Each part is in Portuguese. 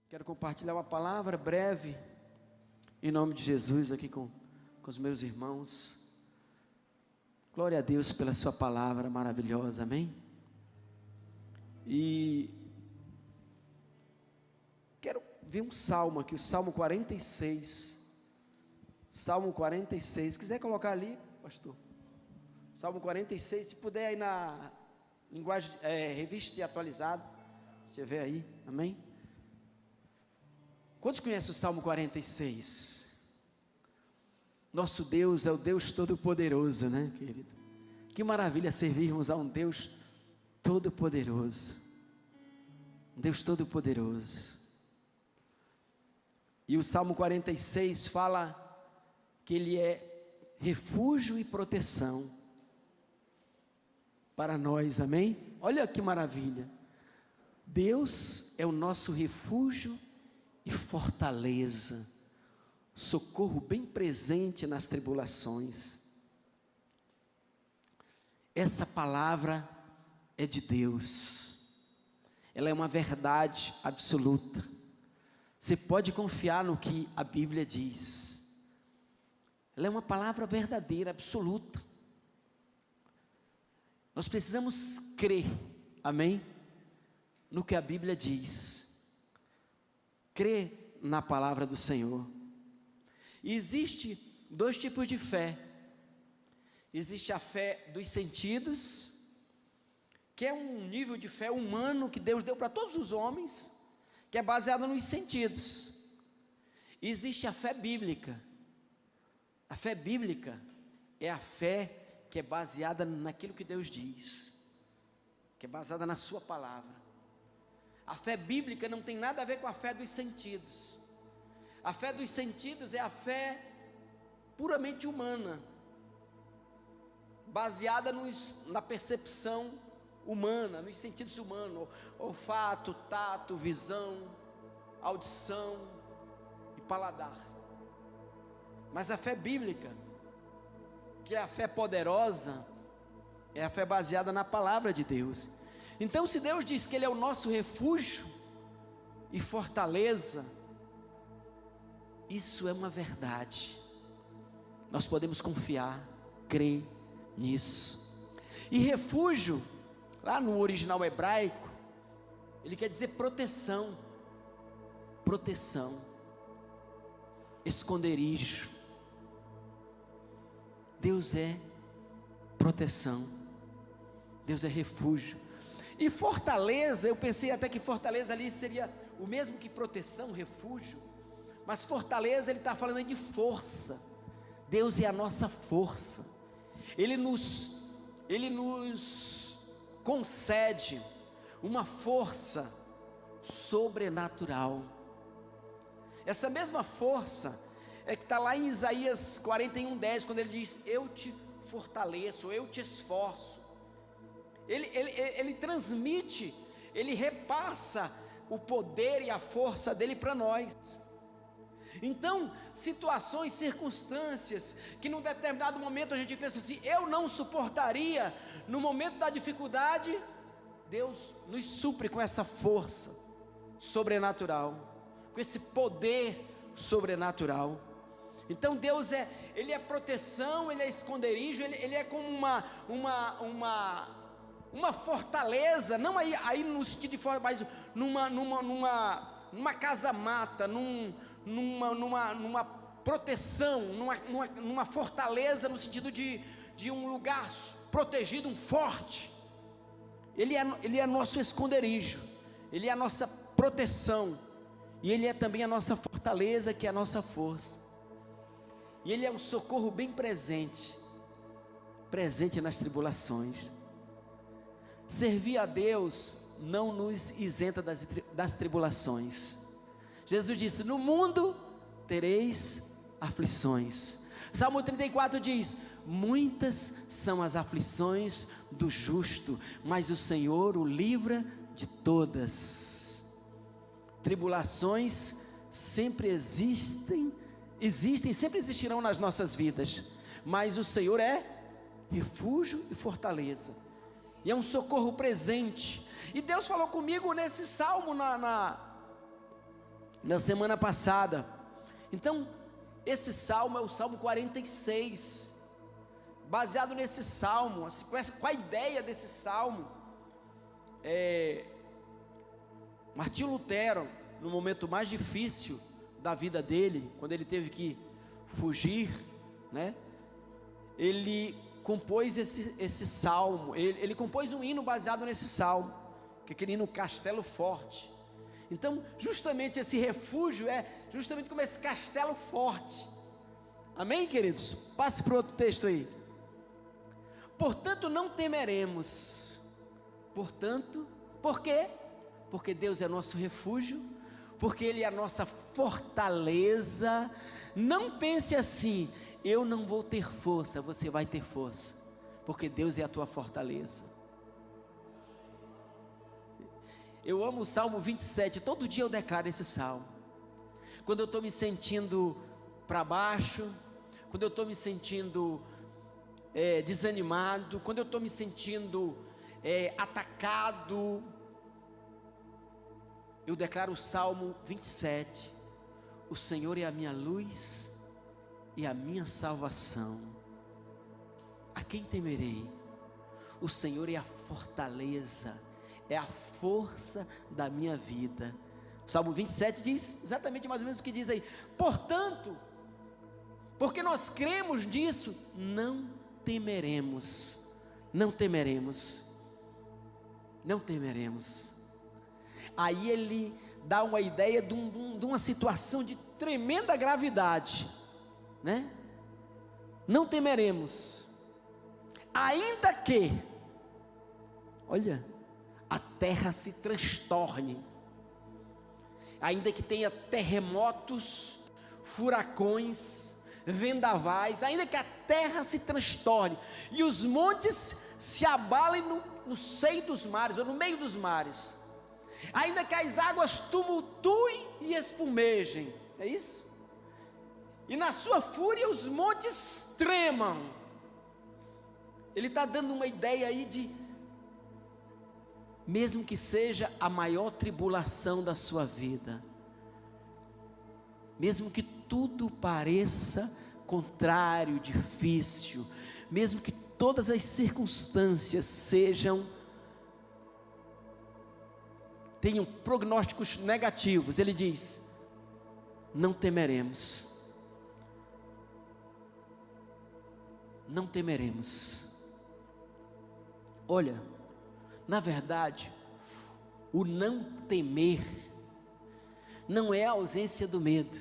Quero compartilhar uma palavra breve, em nome de Jesus, aqui com os meus irmãos. Glória a Deus pela sua palavra maravilhosa, amém? E quero ver um salmo aqui, o Salmo 46. Salmo 46, se quiser colocar ali, pastor. Salmo 46, se puder aí na linguagem, revista e atualizada, se tiver aí, amém? Quantos conhecem o Salmo 46? Nosso Deus é o Deus Todo-Poderoso, né, querido? Que maravilha servirmos a um Deus Todo-Poderoso. Um Deus Todo-Poderoso. E o Salmo 46 fala que Ele é refúgio e proteção para nós, amém? Olha que maravilha. Deus é o nosso refúgio e fortaleza, socorro bem presente nas tribulações. Essa palavra é de Deus, ela é uma verdade absoluta. Você pode confiar no que a Bíblia diz, ela é uma palavra verdadeira, absoluta. Nós precisamos crer, amém? No que a Bíblia diz. Crer na palavra do Senhor. E existe dois tipos de fé. Existe a fé dos sentidos, que é um nível de fé humano que Deus deu para todos os homens, que é baseada nos sentidos. E existe a fé bíblica. A fé bíblica é a fé que é baseada naquilo que Deus diz, que é baseada na sua palavra. A fé bíblica não tem nada a ver com a fé dos sentidos. A fé dos sentidos é a fé puramente humana, baseada na percepção humana, nos sentidos humanos, olfato, tato, visão, audição e paladar. Mas a fé bíblica, que é a fé poderosa, é a fé baseada na palavra de Deus. Então, se Deus diz que Ele é o nosso refúgio e fortaleza, isso é uma verdade. Nós podemos confiar, crer nisso. E refúgio, lá no original hebraico, ele quer dizer proteção, proteção, esconderijo. Deus é proteção, Deus é refúgio. E fortaleza, eu pensei até que fortaleza ali seria o mesmo que proteção, refúgio, mas fortaleza ele está falando aí de força. Deus é a nossa força, Ele nos concede uma força sobrenatural. Essa mesma força é que está lá em Isaías 41:10, quando ele diz: eu te fortaleço, eu te esforço. Ele transmite, ele repassa o poder e a força dele para nós. Então, situações, circunstâncias, que num determinado momento a gente pensa assim, eu não suportaria, no momento da dificuldade, Deus nos supre com essa força sobrenatural, com esse poder sobrenatural. Então Deus Ele é proteção, Ele é esconderijo, Ele é como uma fortaleza, não aí no sentido de forma, mas numa casa-mata, numa proteção, numa fortaleza, no sentido de um lugar protegido, um forte. Ele é nosso esconderijo, Ele é a nossa proteção, e Ele é também a nossa fortaleza, que é a nossa força, e Ele é um socorro bem presente nas tribulações. Servir a Deus não nos isenta das tribulações. Jesus disse: no mundo tereis aflições. Salmo 34 diz: muitas são as aflições do justo, mas o Senhor o livra de todas. Tribulações sempre existem, sempre existirão nas nossas vidas, mas o Senhor é refúgio e fortaleza, e é um socorro presente. E Deus falou comigo nesse salmo, na semana passada. Então, esse salmo é o Salmo 46. Baseado nesse salmo, assim, com a ideia desse salmo, Martinho Lutero, no momento mais difícil da vida dele, quando ele teve que fugir, né? Ele compôs esse salmo, ele compôs um hino baseado nesse salmo, que é aquele hino Castelo Forte. Então, justamente esse refúgio é justamente como esse castelo forte. Amém, queridos? Passe para o outro texto aí. Portanto, não temeremos. Portanto, por quê? Porque Deus é nosso refúgio, porque Ele é a nossa fortaleza. Não pense assim: eu não vou ter força. Você vai ter força, porque Deus é a tua fortaleza. Eu amo o Salmo 27, todo dia eu declaro esse salmo. Quando eu estou me sentindo para baixo, quando eu estou me sentindo desanimado, quando eu estou me sentindo atacado, eu declaro o Salmo 27, o Senhor é a minha luz e a minha salvação, a quem temerei? O Senhor é a fortaleza, é a força da minha vida. O Salmo 27 diz exatamente mais ou menos o que diz aí. Portanto, porque nós cremos nisso, não temeremos, não temeremos, não temeremos. Aí ele dá uma ideia de uma situação de tremenda gravidade, né? Não temeremos, ainda que, olha, a terra se transtorne, ainda que tenha terremotos, furacões, vendavais, ainda que a terra se transtorne e os montes se abalem no seio dos mares, ou no meio dos mares, ainda que as águas tumultuem e espumejem, é isso? E na sua fúria os montes tremam. Ele está dando uma ideia aí de, mesmo que seja a maior tribulação da sua vida, mesmo que tudo pareça contrário, difícil, mesmo que todas as circunstâncias tenham prognósticos negativos, ele diz: não temeremos, não temeremos. Olha, na verdade, o não temer não é a ausência do medo,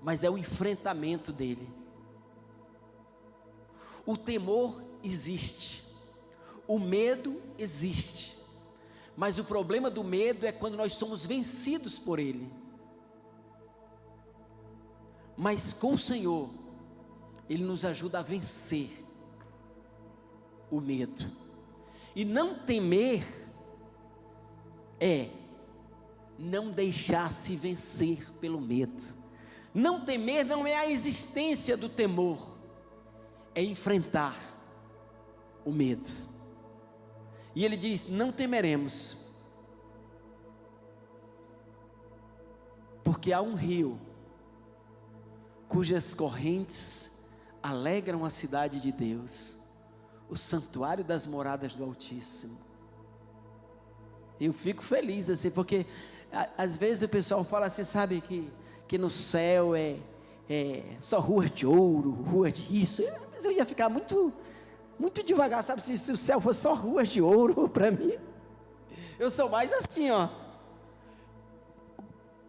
mas é o enfrentamento dele. O temor existe, o medo existe, mas o problema do medo é quando nós somos vencidos por ele. Mas com o Senhor, Ele nos ajuda a vencer o medo. E não temer é não deixar se vencer pelo medo. Não temer não é a existência do temor, é enfrentar o medo. E ele diz: não temeremos, porque há um rio cujas correntes alegram a cidade de Deus, o santuário das moradas do Altíssimo. Eu fico feliz assim, porque às vezes o pessoal fala assim, sabe, que no céu é só ruas de ouro, ruas de isso. Mas eu ia ficar muito devagar, sabe, se o céu fosse só ruas de ouro, para mim, eu sou mais assim, ó,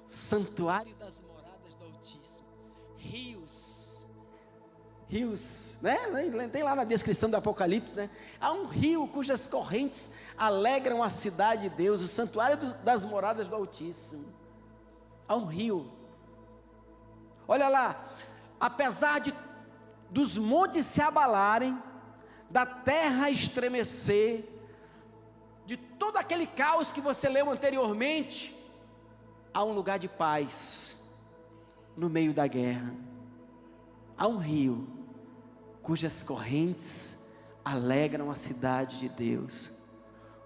santuário das moradas do Altíssimo, rios, né? Tem lá na descrição do Apocalipse, né? Há um rio cujas correntes alegram a cidade de Deus, o santuário das moradas do Altíssimo. Há um rio. Olha lá, apesar dos montes se abalarem, da terra estremecer, de todo aquele caos que você leu anteriormente, há um lugar de paz no meio da guerra. Há um rio cujas correntes alegram a cidade de Deus,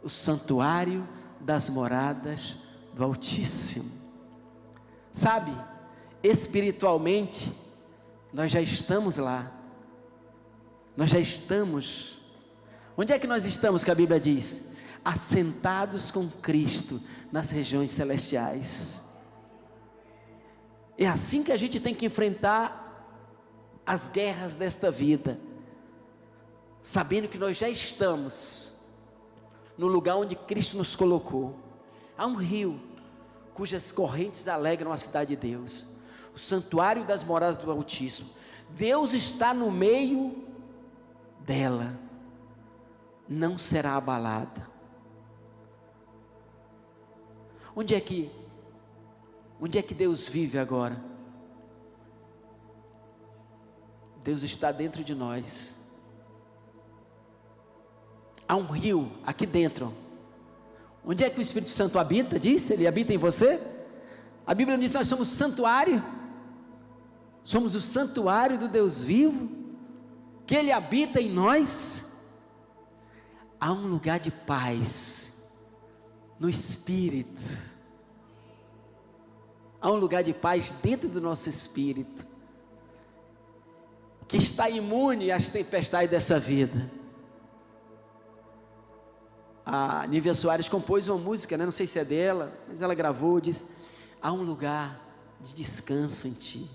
o santuário das moradas do Altíssimo. Sabe, espiritualmente, nós já estamos lá, nós já estamos, onde é que nós estamos que a Bíblia diz? Assentados com Cristo nas regiões celestiais. É assim que a gente tem que enfrentar as guerras desta vida, sabendo que nós já estamos no lugar onde Cristo nos colocou. Há um rio cujas correntes alegram a cidade de Deus, o santuário das moradas do Altíssimo. Deus está no meio dela, não será abalada. Onde é que Deus vive agora? Deus está dentro de nós. Há um rio aqui dentro. Onde é que o Espírito Santo habita? Diz, ele habita em você? A Bíblia diz que nós somos santuário. Somos o santuário do Deus vivo, que ele habita em nós. Há um lugar de paz no Espírito. Há um lugar de paz dentro do nosso espírito, que está imune às tempestades dessa vida. A Nívia Soares compôs uma música, não sei se é dela, mas ela gravou, diz: há um lugar de descanso em ti,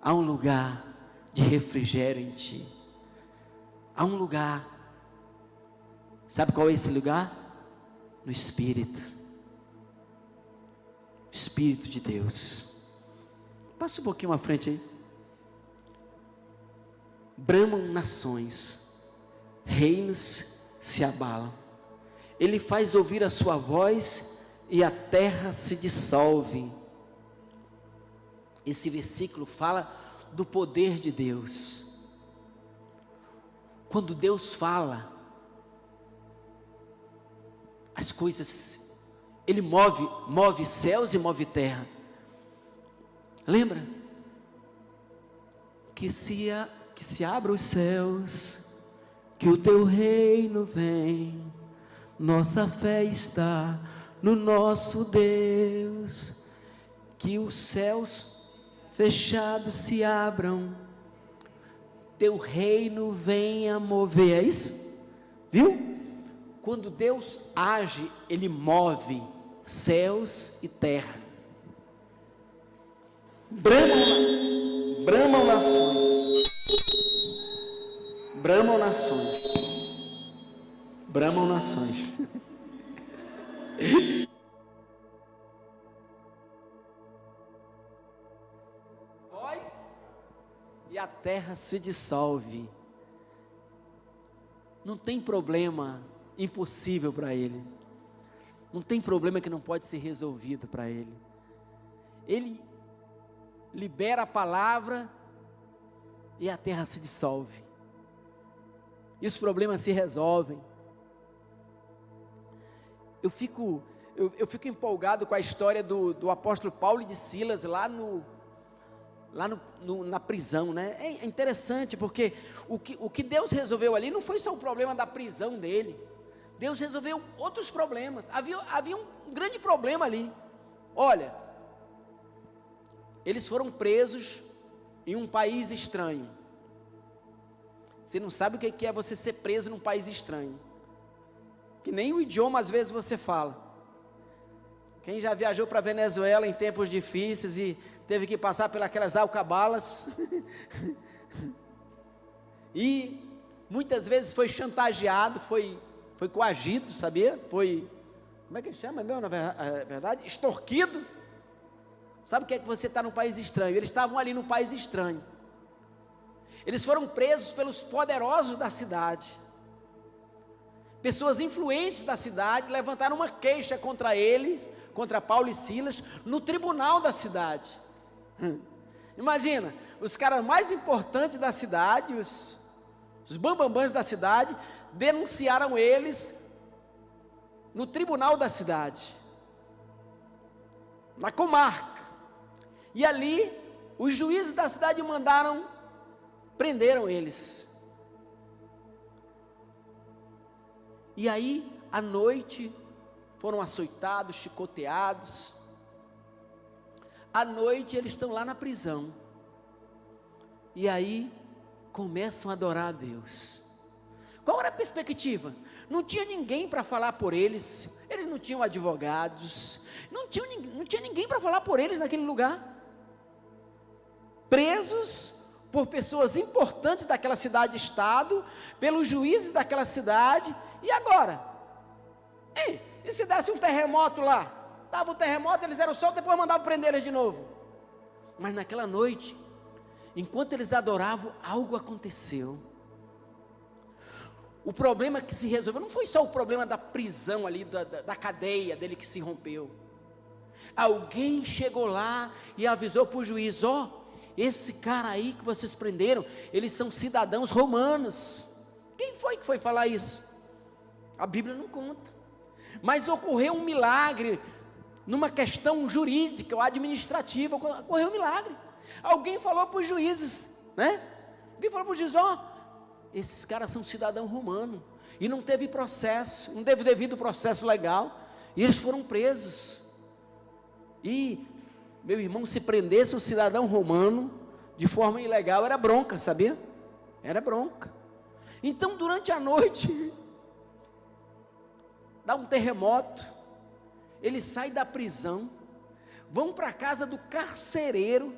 há um lugar de refrigério em ti, há um lugar, sabe qual é esse lugar? No Espírito, Espírito de Deus. Passa um pouquinho à frente aí. Bramam nações, reinos se abalam, ele faz ouvir a sua voz e a terra se dissolve. Esse versículo fala do poder de Deus. Quando Deus fala, as coisas, ele move céus e move terra. Lembra? Que se abra os céus, que o teu reino vem, nossa fé está no nosso Deus, que os céus fechados se abram, teu reino venha mover, é isso? Viu? Quando Deus age, ele move céus e terra. Bramam nações, bramam nações, bramam nações. Voz e a terra se dissolve. Não tem problema impossível para ele, não tem problema que não pode ser resolvido para ele. Ele libera a palavra e a terra se dissolve, e os problemas se resolvem. Eu fico empolgado com a história do apóstolo Paulo e de Silas lá na prisão, né? É interessante, porque o que Deus resolveu ali não foi só o problema da prisão dele. Deus resolveu outros problemas. Havia um grande problema ali. Olha, eles foram presos em um país estranho. Você não sabe o que é você ser preso num país estranho, que nem o idioma às vezes você fala. Quem já viajou para a Venezuela em tempos difíceis e teve que passar pelas alcabalas e muitas vezes foi chantageado, foi coagido, sabia? Como é que chama mesmo, na verdade? Extorquido. Sabe o que é que você está num país estranho? Eles estavam ali num país estranho. Eles foram presos pelos poderosos da cidade. Pessoas influentes da cidade levantaram uma queixa contra eles, contra Paulo e Silas, no tribunal da cidade. Imagina, os caras mais importantes da cidade, os bambambãs da cidade, denunciaram eles no tribunal da cidade, na comarca. E ali, os juízes da cidade prenderam eles. E aí, à noite, foram açoitados, chicoteados. À noite eles estão lá na prisão, e aí começam a adorar a Deus. Qual era a perspectiva? Não tinha ninguém para falar por eles, eles não tinham advogados, não tinha ninguém para falar por eles naquele lugar, presos por pessoas importantes daquela cidade-estado, pelos juízes daquela cidade. E agora? E se desse um terremoto lá? Dava um terremoto, eles eram soltos, depois mandavam prender eles de novo. Mas naquela noite, enquanto eles adoravam, algo aconteceu. O problema que se resolveu, não foi só o problema da prisão ali, da cadeia dele que se rompeu. Alguém chegou lá e avisou para o juiz: esse cara aí que vocês prenderam, eles são cidadãos romanos. Quem foi que foi falar isso? A Bíblia não conta. Mas ocorreu um milagre, numa questão jurídica ou administrativa, ocorreu um milagre. Alguém falou para os juízes, né? Alguém falou para os juízes: esses caras são cidadão romano, e não teve processo, não teve devido processo legal, e eles foram presos. E, meu irmão, se prendesse um cidadão romano de forma ilegal, era bronca, sabia? Era bronca. Então, durante a noite, dá um terremoto, eles saem da prisão, vão para a casa do carcereiro,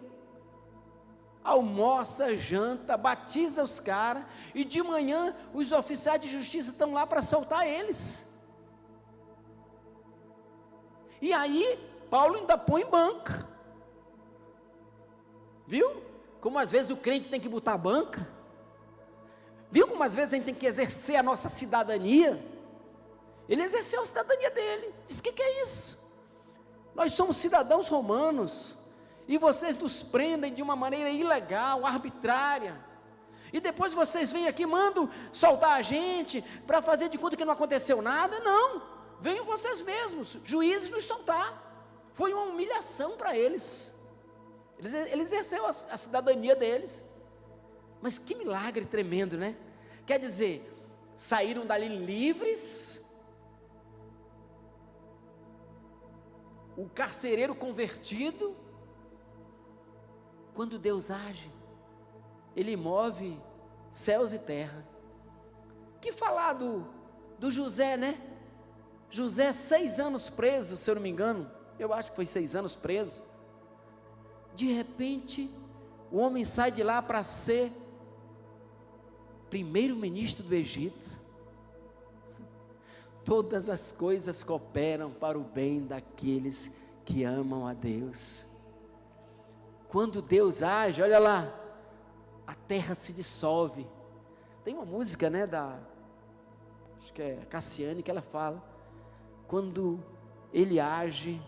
almoça, janta, batiza os caras, e de manhã os oficiais de justiça estão lá para soltar eles. E aí Paulo ainda põe banca, viu? Como às vezes o crente tem que botar banca, viu como às vezes a gente tem que exercer a nossa cidadania. Ele exerceu a cidadania dele, disse: que é isso? Nós somos cidadãos romanos, e vocês nos prendem de uma maneira ilegal, arbitrária, e depois vocês vêm aqui, mandam soltar a gente, para fazer de conta que não aconteceu nada. Não, venham vocês mesmos, juízes, nos soltar. Foi uma humilhação para eles. Ele exerceu a cidadania deles. Mas que milagre tremendo, né? Quer dizer, saíram dali livres, o carcereiro convertido. Quando Deus age, Ele move céus e terra. Que falar do José, né? José, 6 anos preso, se eu não me engano, eu acho que foi 6 anos preso. De repente, o homem sai de lá para ser primeiro-ministro do Egito. Todas as coisas cooperam para o bem daqueles que amam a Deus. Quando Deus age, olha lá, a terra se dissolve. Tem uma música, né, acho que é Cassiane, que ela fala: quando Ele age,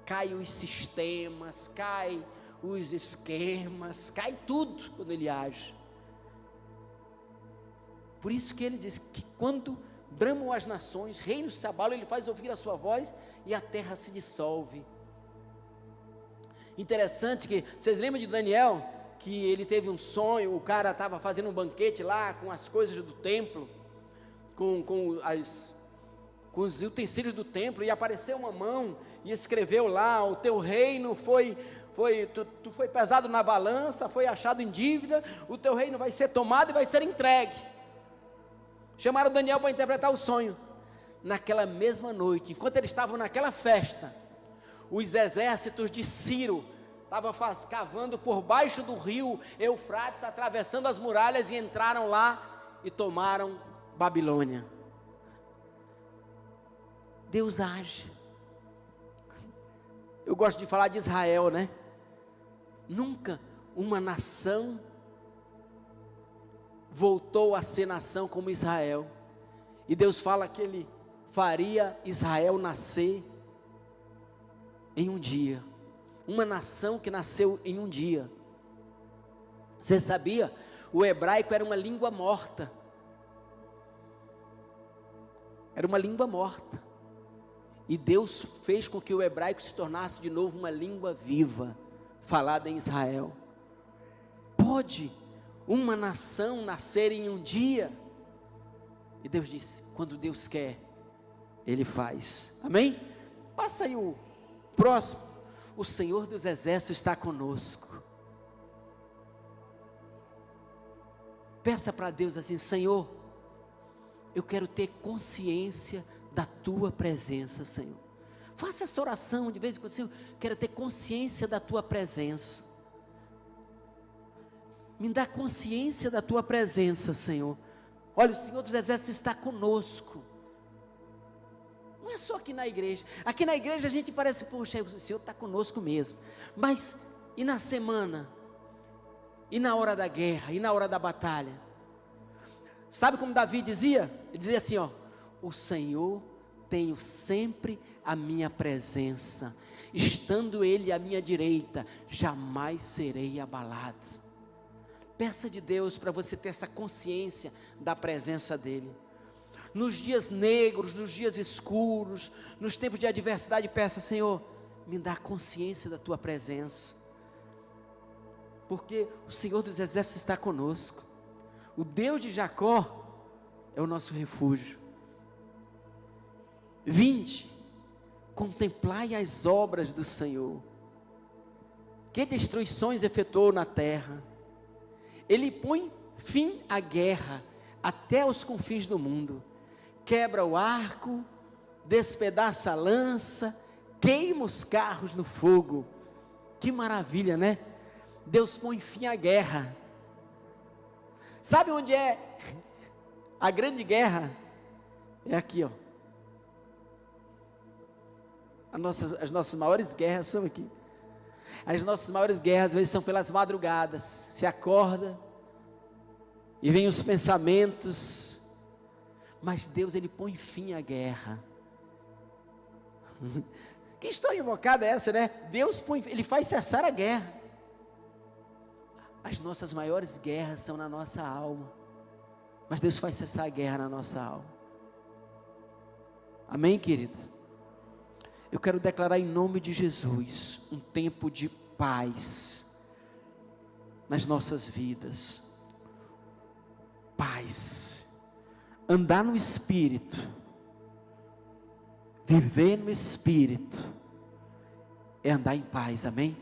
cai os sistemas, cai os esquemas, cai tudo quando Ele age. Por isso que Ele diz que quando bramam as nações, reinos se abalam, Ele faz ouvir a sua voz e a terra se dissolve. Interessante que, vocês lembram de Daniel, que ele teve um sonho, o cara estava fazendo um banquete lá, com as coisas do templo, com os utensílios do templo, e apareceu uma mão, e escreveu lá: o teu reino tu foi pesado na balança, foi achado em dívida, o teu reino vai ser tomado e vai ser entregue. Chamaram Daniel para interpretar o sonho. Naquela mesma noite, enquanto eles estavam naquela festa, os exércitos de Ciro estavam cavando por baixo do rio Eufrates, atravessando as muralhas, e entraram lá e tomaram Babilônia. Deus age. Eu gosto de falar de Israel, né? Nunca uma nação voltou a ser nação como Israel, e Deus fala que Ele faria Israel nascer em um dia, uma nação que nasceu em um dia. Você sabia? O hebraico era uma língua morta, e Deus fez com que o hebraico se tornasse de novo uma língua viva, falada em Israel. Pode uma nação nascer em um dia? E Deus disse: quando Deus quer, Ele faz. Amém? Passa aí o próximo. o Senhor dos Exércitos está conosco. Peça para Deus assim: Senhor, eu quero ter consciência da tua presença, Senhor. Faça essa oração de vez em quando: Senhor, quero ter consciência da tua presença. Me dá consciência da tua presença, Senhor. Olha, o Senhor dos Exércitos está conosco. Não é só aqui na igreja. Aqui na igreja a gente parece, poxa, o Senhor está conosco mesmo. Mas e na semana? E na hora da guerra? E na hora da batalha? Sabe como Davi dizia? Ele dizia assim, ó: o Senhor tenho sempre a minha presença, estando Ele à minha direita, jamais serei abalado. Peça de Deus para você ter essa consciência da presença dEle. Nos dias negros, nos dias escuros, nos tempos de adversidade, peça: Senhor, me dá consciência da tua presença, porque o Senhor dos Exércitos está conosco. O Deus de Jacó é o nosso refúgio. Vinde, contemplai as obras do Senhor, que destruições efetuou na terra. Ele põe fim à guerra até os confins do mundo, quebra o arco, despedaça a lança, queima os carros no fogo. Que maravilha, né? Deus põe fim à guerra. Sabe onde é a grande guerra? É aqui, ó. As nossas maiores guerras são aqui. As nossas maiores guerras às vezes são pelas madrugadas. Se acorda e vem os pensamentos, mas Deus, Ele põe fim à guerra. Que história invocada é essa, né? Deus põe, Ele faz cessar a guerra. As nossas maiores guerras são na nossa alma, mas Deus faz cessar a guerra na nossa alma. Amém, querido? Eu quero declarar em nome de Jesus um tempo de paz nas nossas vidas. Paz. Andar no Espírito, viver no Espírito, é andar em paz, amém?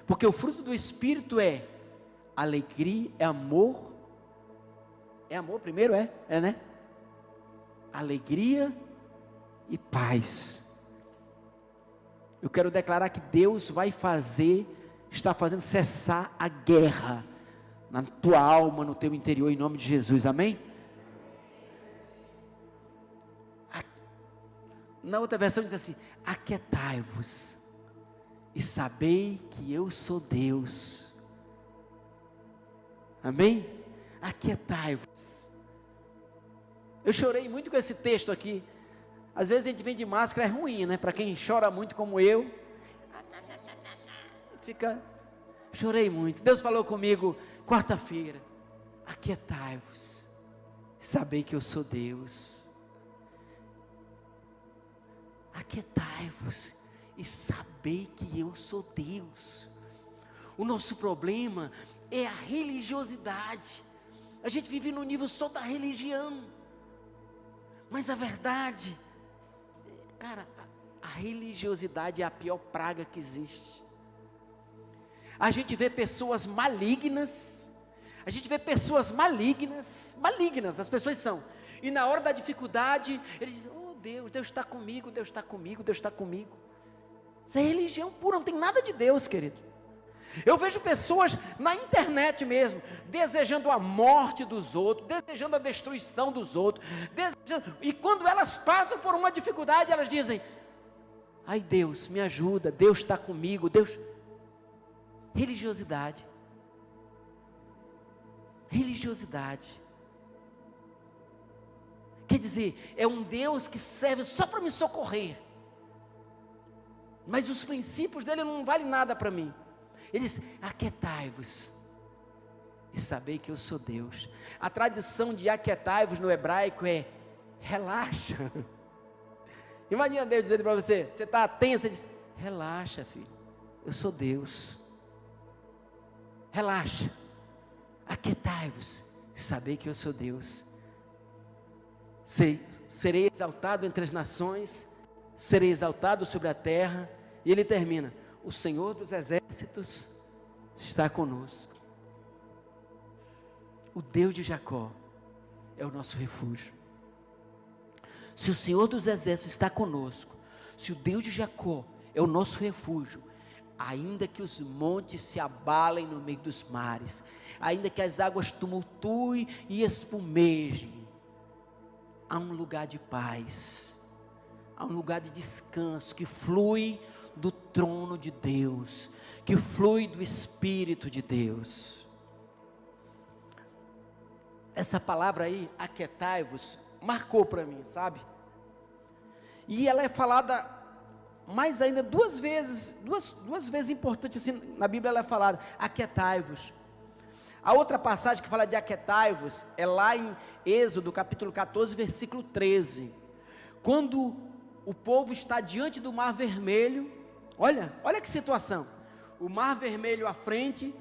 Porque o fruto do Espírito é alegria, é amor. É amor primeiro, é né? Alegria e paz. Eu quero declarar que Deus vai está fazendo cessar a guerra na tua alma, no teu interior, em nome de Jesus, amém? Na outra versão diz assim: aquietai-vos e sabei que eu sou Deus. Amém? Aquietai-vos. Eu chorei muito com esse texto aqui. Às vezes a gente vem de máscara, é ruim, né? Para quem chora muito como eu, chorei muito. Deus falou comigo quarta-feira: aquietai-vos, sabei que eu sou Deus. Aquietai-vos e sabei que eu sou Deus. O nosso problema é a religiosidade. A gente vive no nível só da religião, mas a verdade, cara, a religiosidade é a pior praga que existe. A gente vê pessoas malignas, as pessoas são, e na hora da dificuldade, eles dizem: oh Deus, Deus está comigo, Deus está comigo, Deus está comigo. Isso é religião pura, não tem nada de Deus, querido. Eu vejo pessoas na internet mesmo, desejando a morte dos outros, desejando a destruição dos outros, e quando elas passam por uma dificuldade, elas dizem: ai Deus, me ajuda, Deus está comigo, Deus. Religiosidade. Quer dizer, é um Deus que serve só para me socorrer, mas os princípios dele não valem nada para mim. Ele diz: aquietai-vos e sabei que eu sou Deus. A tradução de aquietai-vos no hebraico é relaxa. Imagina Deus dizendo para você, você está tenso, ele diz: relaxa, filho, eu sou Deus. Relaxa, aquietai-vos e sabei que eu sou Deus. Serei exaltado entre as nações, serei exaltado sobre a terra. E ele termina: o Senhor dos exércitos está conosco. O Deus de Jacó é o nosso refúgio. Se o Senhor dos exércitos está conosco, se o Deus de Jacó é o nosso refúgio, ainda que os montes se abalem no meio dos mares, ainda que as águas tumultuem e espumejem, há um lugar de paz, há um lugar de descanso que flui do trono de Deus, que flui do Espírito de Deus. Essa palavra aí, aquietai-vos, marcou para mim, sabe? E ela é falada mais ainda duas vezes importantes assim, na Bíblia ela é falada, aquietai-vos. A outra passagem que fala de aquietai-vos, é lá em Êxodo capítulo 14, versículo 13, quando o povo está diante do Mar Vermelho, olha que situação, o Mar Vermelho à frente,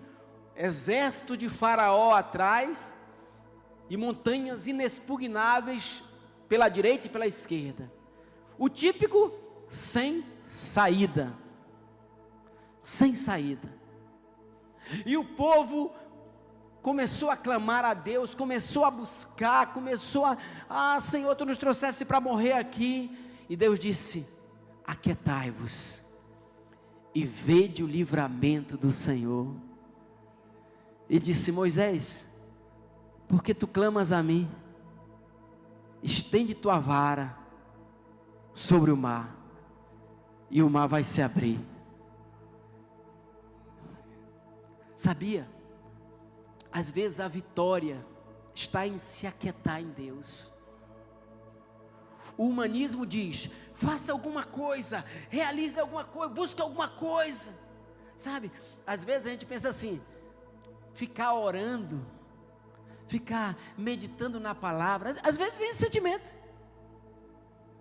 exército de Faraó atrás, e montanhas inexpugnáveis pela direita e pela esquerda, o típico sem saída, e o povo começou a clamar a Deus, começou a buscar, Senhor, Tu nos trouxeste para morrer aqui, e Deus disse, aquietai-vos, e vede o livramento do Senhor, e disse, Moisés, porque tu clamas a mim, estende tua vara sobre o mar, e o mar vai se abrir. Sabia? Às vezes a vitória está em se aquietar em Deus. O humanismo diz, faça alguma coisa, realize alguma coisa, busque alguma coisa, sabe? Às vezes a gente pensa assim, ficar orando, ficar meditando na palavra, às vezes vem esse sentimento.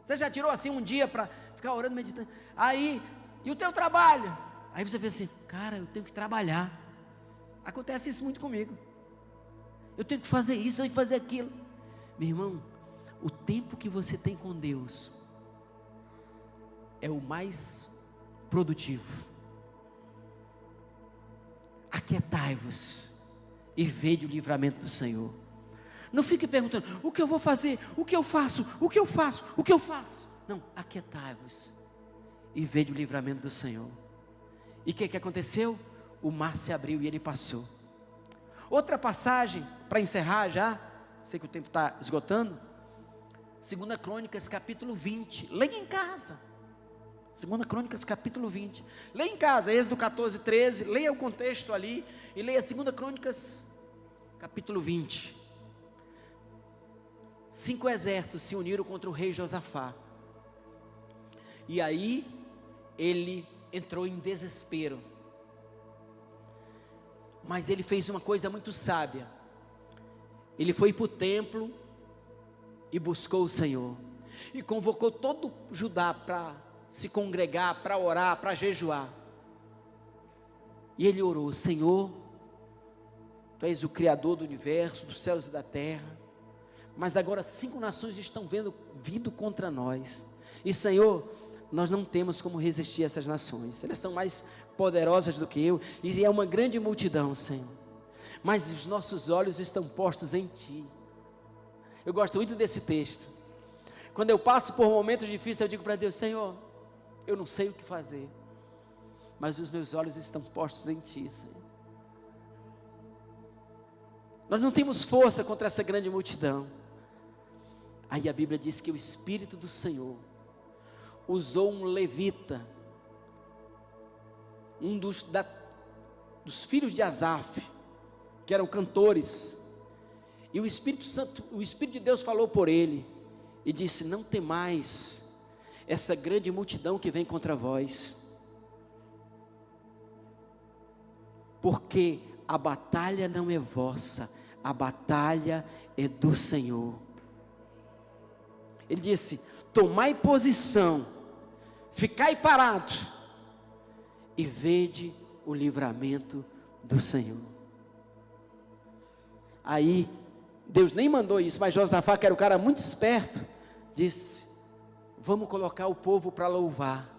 Você já tirou assim um dia para ficar orando, meditando, aí, e o teu trabalho? Aí você pensa assim, cara, eu tenho que trabalhar. Acontece isso muito comigo, eu tenho que fazer isso, eu tenho que fazer aquilo. Meu irmão, o tempo que você tem com Deus é o mais produtivo. Aquietai-vos e vede o livramento do Senhor. Não fique perguntando, o que eu vou fazer, o que eu faço, não, aquietai-vos e vede o livramento do Senhor. E o que aconteceu? O mar se abriu e ele passou. Outra passagem, para encerrar já, sei que o tempo está esgotando, 2 Crônicas capítulo 20, leia em casa, 2 Crônicas capítulo 20, leia em casa, Êxodo 14, 13, leia o contexto ali, e leia 2 Crônicas capítulo 20, 5 exércitos se uniram contra o rei Josafá, e aí, ele entrou em desespero, mas ele fez uma coisa muito sábia, ele foi para o templo, e buscou o Senhor, e convocou todo Judá para se congregar, para orar, para jejuar, e ele orou, Senhor, Tu és o Criador do universo, dos céus e da terra, mas agora 5 nações estão vindo contra nós, e Senhor, nós não temos como resistir a essas nações, elas são mais poderosas do que eu, e é uma grande multidão, Senhor, mas os nossos olhos estão postos em Ti. Eu gosto muito desse texto. Quando eu passo por momentos difíceis, eu digo para Deus, Senhor, eu não sei o que fazer, mas os meus olhos estão postos em Ti, Senhor. Nós não temos força contra essa grande multidão. Aí a Bíblia diz que o Espírito do Senhor usou um levita, um dos filhos de Asaf, que eram cantores, e o Espírito Santo, o Espírito de Deus falou por ele, e disse, não temais essa grande multidão que vem contra vós, porque a batalha não é vossa, a batalha é do Senhor. Ele disse, tomai posição, ficai parado, e vede o livramento do Senhor. Aí, Deus nem mandou isso, mas Josafá, que era um cara muito esperto, disse, vamos colocar o povo para louvar,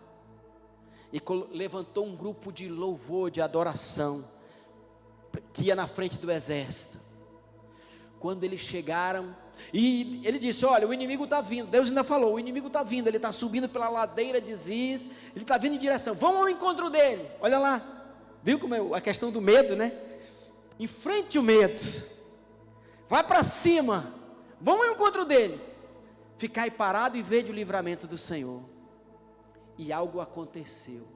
e levantou um grupo de louvor, de adoração, que ia na frente do exército. Quando eles chegaram, e ele disse: olha, o inimigo está vindo. Deus ainda falou: o inimigo está vindo, ele está subindo pela ladeira de Ziz, ele está vindo em direção, vamos ao encontro dele. Olha lá, viu como é a questão do medo, né? Enfrente o medo, vai para cima, vamos ao encontro dele. Ficai parado e vede o livramento do Senhor. E algo aconteceu.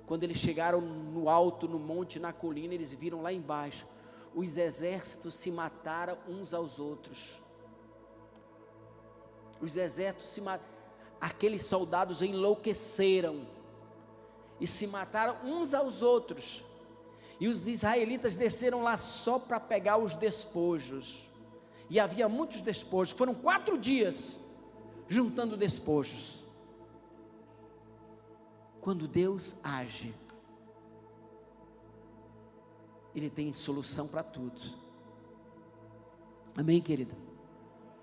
Quando eles chegaram no alto, no monte, na colina, eles viram lá embaixo, os exércitos se mataram uns aos outros. Os exércitos se mataram, aqueles soldados enlouqueceram e se mataram uns aos outros. E os israelitas desceram lá só para pegar os despojos. E havia muitos despojos. Foram 4 dias juntando despojos. Quando Deus age, Ele tem solução para tudo. Amém, querida?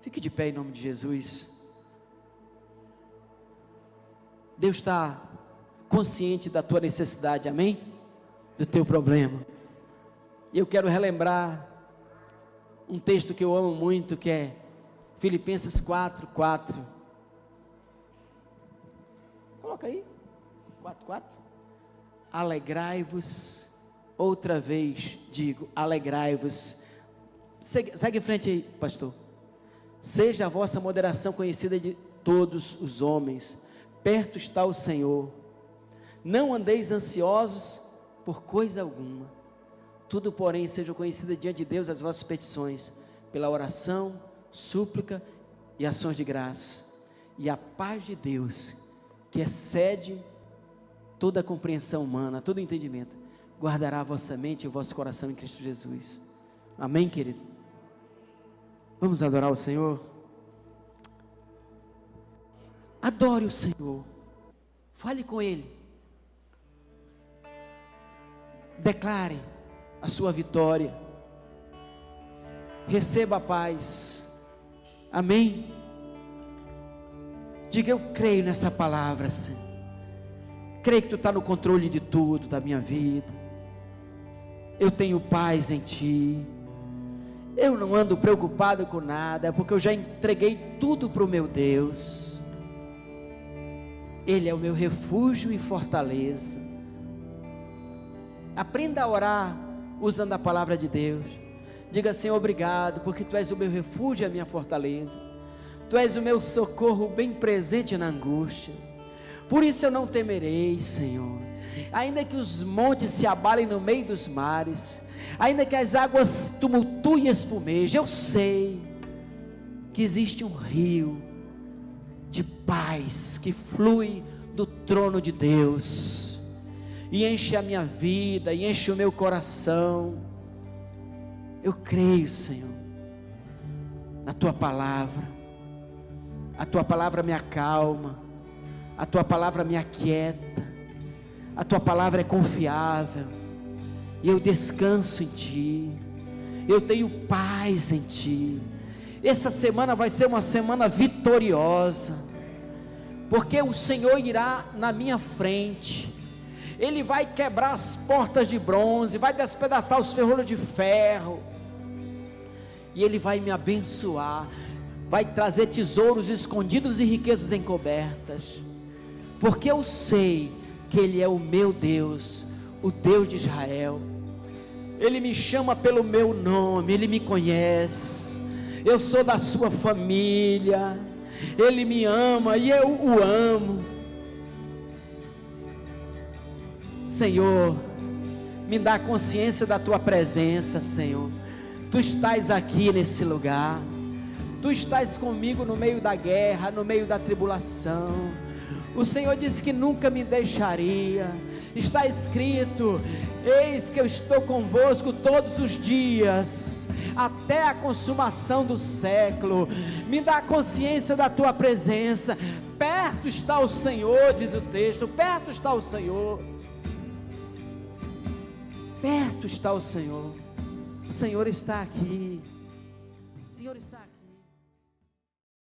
Fique de pé em nome de Jesus. Deus está consciente da tua necessidade, amém? Do teu problema. E eu quero relembrar um texto que eu amo muito, que é Filipenses 4:4. Coloca aí, 4:4. Alegrai-vos, outra vez digo, alegrai-vos. Segue em frente aí, pastor. Seja a vossa moderação conhecida de todos os homens, perto está o Senhor. Não andeis ansiosos por coisa alguma, tudo porém seja conhecida diante de Deus as vossas petições, pela oração, súplica e ações de graça, e a paz de Deus, que excede toda a compreensão humana, todo o entendimento, guardará a vossa mente e o vosso coração em Cristo Jesus. Amém, querido? Vamos adorar o Senhor? Adore o Senhor, fale com Ele, declare a sua vitória, receba a paz, amém? Diga: eu creio nessa palavra, Senhor, creio que Tu está no controle de tudo, da minha vida, eu tenho paz em Ti, eu não ando preocupado com nada, porque eu já entreguei tudo para o meu Deus, Ele é o meu refúgio e fortaleza. Aprenda a orar usando a palavra de Deus. Diga: Senhor, obrigado, porque Tu és o meu refúgio e a minha fortaleza, Tu és o meu socorro bem presente na angústia, por isso eu não temerei, Senhor, ainda que os montes se abalem no meio dos mares, ainda que as águas tumultuem e espumejem, eu sei que existe um rio de paz que flui do trono de Deus, e enche a minha vida, e enche o meu coração. Eu creio, Senhor, na Tua palavra, a Tua palavra me acalma, a Tua palavra me aquieta, a Tua palavra é confiável, e eu descanso em Ti, eu tenho paz em Ti. Essa semana vai ser uma semana vitoriosa, porque o Senhor irá na minha frente, Ele vai quebrar as portas de bronze, vai despedaçar os ferrolhos de ferro, e Ele vai me abençoar, vai trazer tesouros escondidos e riquezas encobertas, porque eu sei que Ele é o meu Deus, o Deus de Israel. Ele me chama pelo meu nome, Ele me conhece, eu sou da sua família, Ele me ama e eu o amo. Senhor, me dá consciência da Tua presença, Senhor. Tu estás aqui nesse lugar, Tu estás comigo no meio da guerra, no meio da tribulação. O Senhor disse que nunca me deixaria. Está escrito: eis que eu estou convosco todos os dias, até a consumação do século. Me dá consciência da Tua presença. Perto está o Senhor, diz o texto, perto está o Senhor. Perto está o Senhor. O Senhor está aqui. O Senhor está aqui.